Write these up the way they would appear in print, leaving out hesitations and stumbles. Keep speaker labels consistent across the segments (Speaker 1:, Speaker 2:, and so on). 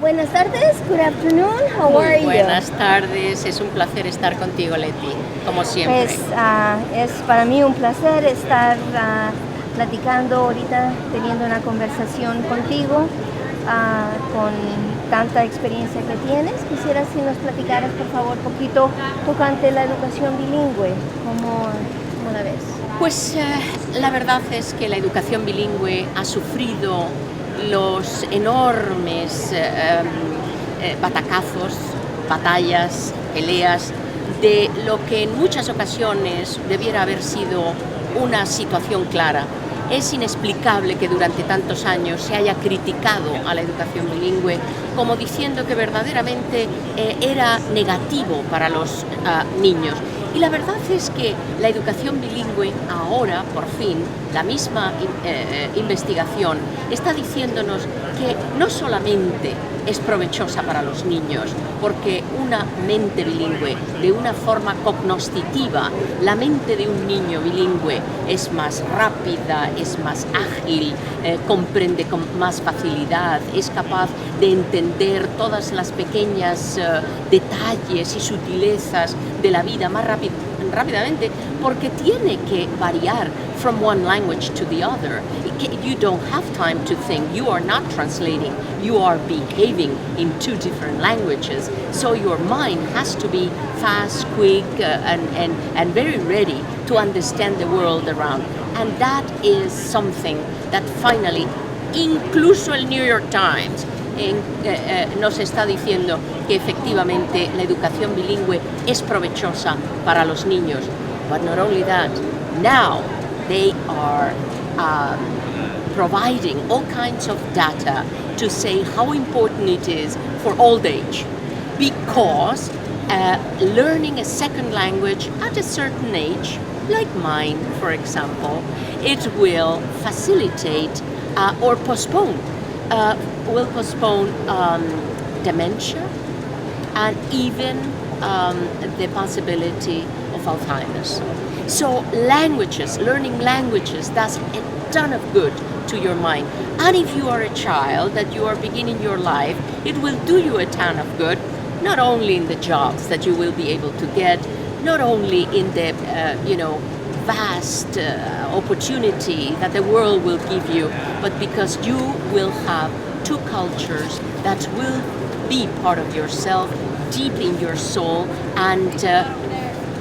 Speaker 1: Buenas tardes, good afternoon, how are you?
Speaker 2: Buenas tardes, es un placer estar contigo, Leti, como siempre.
Speaker 1: Pues es para mí un placer estar platicando ahorita, teniendo una conversación contigo, con tanta experiencia que tienes. Quisiera si nos platicaras, por favor, poquito tocante la educación bilingüe, ¿cómo la ves?
Speaker 2: Pues la verdad es que la educación bilingüe ha sufrido los enormes batacazos, batallas, peleas, de lo que en muchas ocasiones debiera haber sido una situación clara. Es inexplicable que durante tantos años se haya criticado a la educación bilingüe como diciendo que verdaderamente era negativo para los niños. Y la verdad es que la educación bilingüe ahora, por fin, la misma investigación está diciéndonos que no solamente es provechosa para los niños, porque una mente bilingüe, de una forma cognoscitiva, la mente de un niño bilingüe es más rápida, es más ágil, comprende con más facilidad, es capaz de entender todas las pequeñas detalles y sutilezas de la vida más rápidamente, porque tiene que variar from one language to the other. You don't have time to think. You are not translating. You are behaving in two different languages. So your mind has to be fast, quick, and very ready to understand the world around. And that is something that finally, incluso el New York Times, nos está diciendo que efectivamente la educación bilingüe es provechosa para los niños. But not only that, now they are providing all kinds of data to say how important it is for old age, because learning a second language at a certain age, like mine, for example, it will facilitate or postpone dementia and even the possibility of Alzheimer's. So learning languages does a ton of good to your mind. And if you are a child that you are beginning your life, it will do you a ton of good, not only in the jobs that you will be able to get, not only in the vast opportunity that the world will give you, but because you will have two cultures that will be part of yourself, deep in your soul, and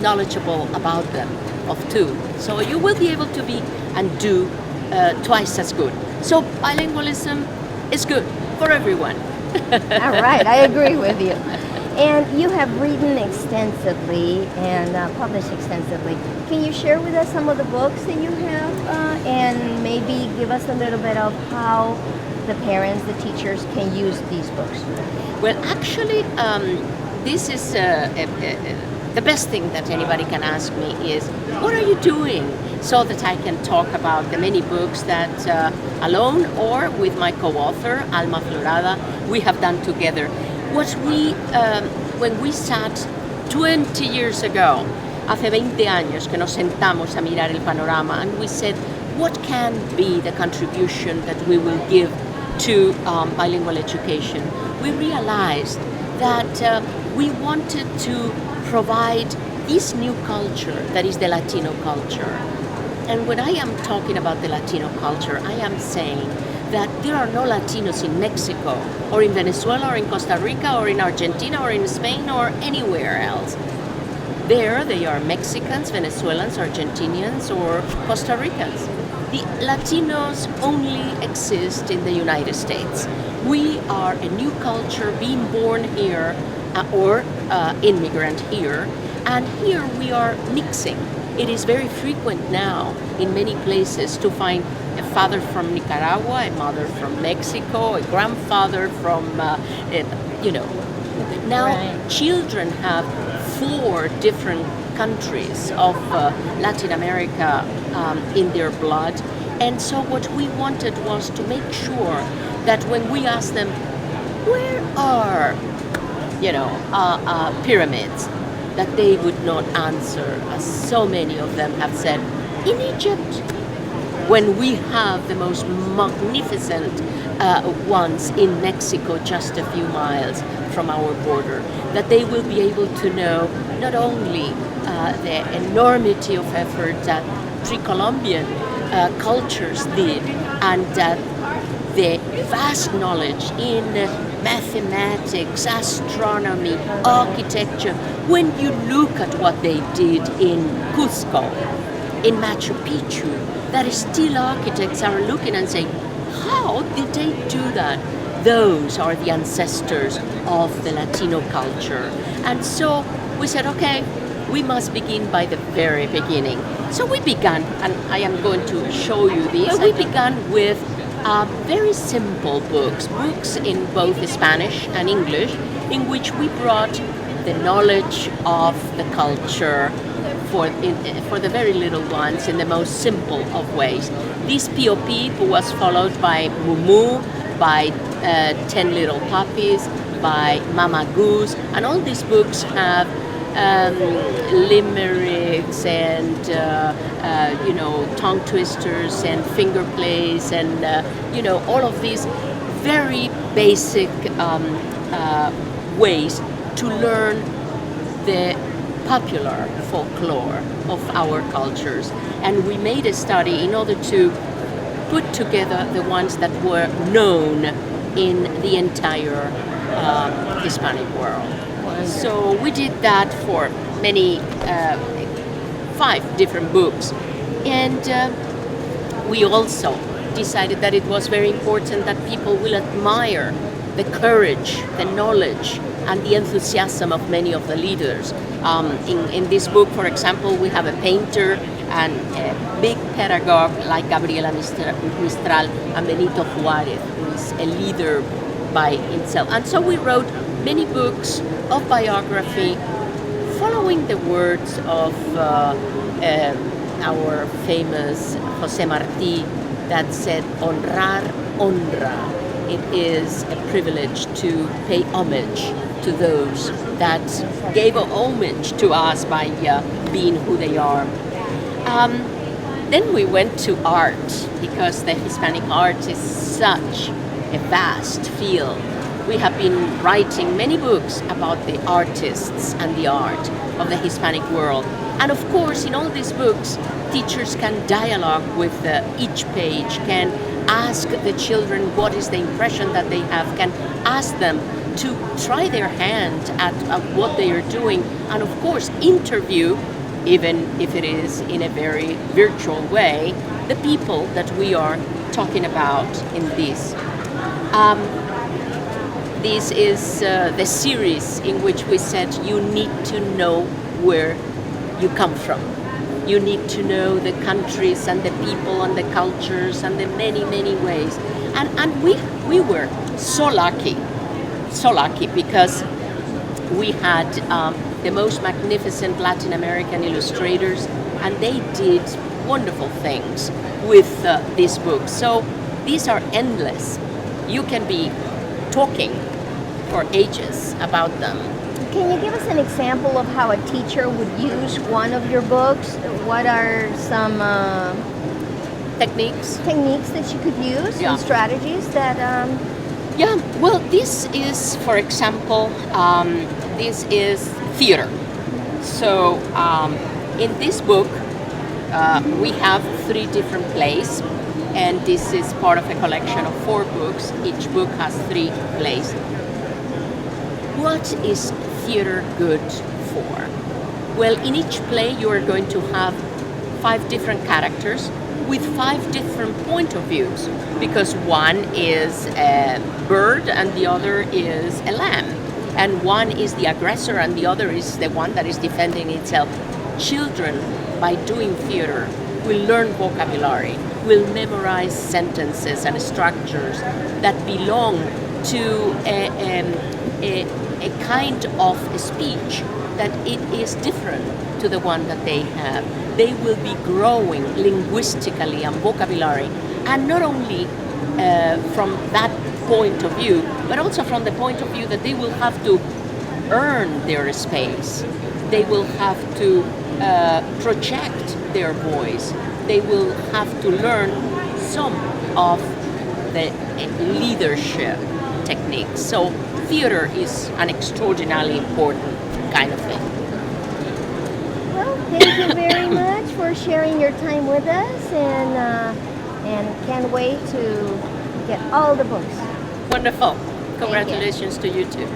Speaker 2: knowledgeable about them of two. So you will be able to be and do twice as good. So bilingualism is good for everyone.
Speaker 1: All right, I agree with you. And you have written extensively and published extensively. Can you share with us some of the books that you have and maybe give us a little bit of how the parents, the teachers can use these books?
Speaker 2: Well, actually, this is the best thing that anybody can ask me is, what are you doing? So that I can talk about the many books that alone or with my co-author, Alma Florada, we have done together. When we sat 20 years ago, hace 20 años que nos sentamos a mirar el panorama, and we said, what can be the contribution that we will give to bilingual education? We realized that we wanted to provide this new culture that is the Latino culture. And when I am talking about the Latino culture, I am saying that there are no Latinos in Mexico or in Venezuela or in Costa Rica or in Argentina or in Spain or anywhere else. There they are Mexicans, Venezuelans, Argentinians, or Costa Ricans. The Latinos only exist in the United States. We are a new culture being born here or immigrant here, and here we are mixing. It is very frequent now in many places to find a father from Nicaragua, a mother from Mexico, a grandfather from, Now
Speaker 1: Right.
Speaker 2: Children have 4 different countries of Latin America in their blood. And so what we wanted was to make sure that when we ask them, where are, pyramids, that they would not answer, as so many of them have said, in Egypt. when we have the most magnificent ones in Mexico, just a few miles from our border, that they will be able to know not only the enormity of effort that pre-Columbian cultures did, and that the vast knowledge in mathematics, astronomy, architecture. When you look at what they did in Cusco, in Machu Picchu, that still architects are looking and saying, how did they do that? Those are the ancestors of the Latino culture. And so we said, okay, we must begin by the very beginning. So we began, and I am going to show you these. We began with very simple books in both Spanish and English, in which we brought the knowledge of the culture for the very little ones in the most simple of ways. This POP was followed by Mumu, by 10 Little Puppies, by Mama Goose, and all these books have limericks and tongue twisters and finger plays and all of these very basic ways to learn the popular folklore of our cultures. And we made a study in order to put together the ones that were known in the entire Hispanic world. So we did that for many, 5 different books. And we also decided that it was very important that people will admire the courage, the knowledge, and the enthusiasm of many of the leaders. In this book, for example, we have a painter and a big pedagogue like Gabriela Mistral and Benito Juarez, who is a leader by himself. And so we wrote many books of biography following the words of our famous José Martí that said, honrar, honra. It is a privilege to pay homage to those that gave homage to us by being who they are. Then we went to art, because the Hispanic art is such a vast field. We have been writing many books about the artists and the art of the Hispanic world. And of course, in all these books, teachers can dialogue with each page, can ask the children what is the impression that they have, can ask them to try their hand at what they are doing, and of course interview, even if it is in a very virtual way, the people that we are talking about in this. This is the series in which we said you need to know where you come from. You need to know the countries and the people and the cultures and the many, many ways. And we were so lucky because we had the most magnificent Latin American illustrators, and they did wonderful things with these books. So these are endless. You can be talking for ages about them.
Speaker 1: Can you give us an example of how a teacher would use one of your books? What are some
Speaker 2: techniques
Speaker 1: that you could use, and strategies that...
Speaker 2: Yeah, well, this is, for example, this is theater. So in this book, we have 3 different plays, and this is part of a collection of 4 books. Each book has 3 plays. What is theater good for? Well, in each play you are going to have 5 different characters with 5 different point of views, because one is a bird and the other is a lamb, and one is the aggressor and the other is the one that is defending itself. Children, by doing theater, will learn vocabulary, will memorize sentences and structures that belong to a kind of a speech that it is different to the one that they have. They will be growing linguistically and vocabulary, and not only from that point of view, but also from the point of view that they will have to earn their space. They will have to project their voice. they will have to learn some of the leadership techniques. So theater is an extraordinarily important kind of thing.
Speaker 1: Well, thank you very much for sharing your time with us, and can't wait to get all the books.
Speaker 2: Wonderful. Congratulations to you too.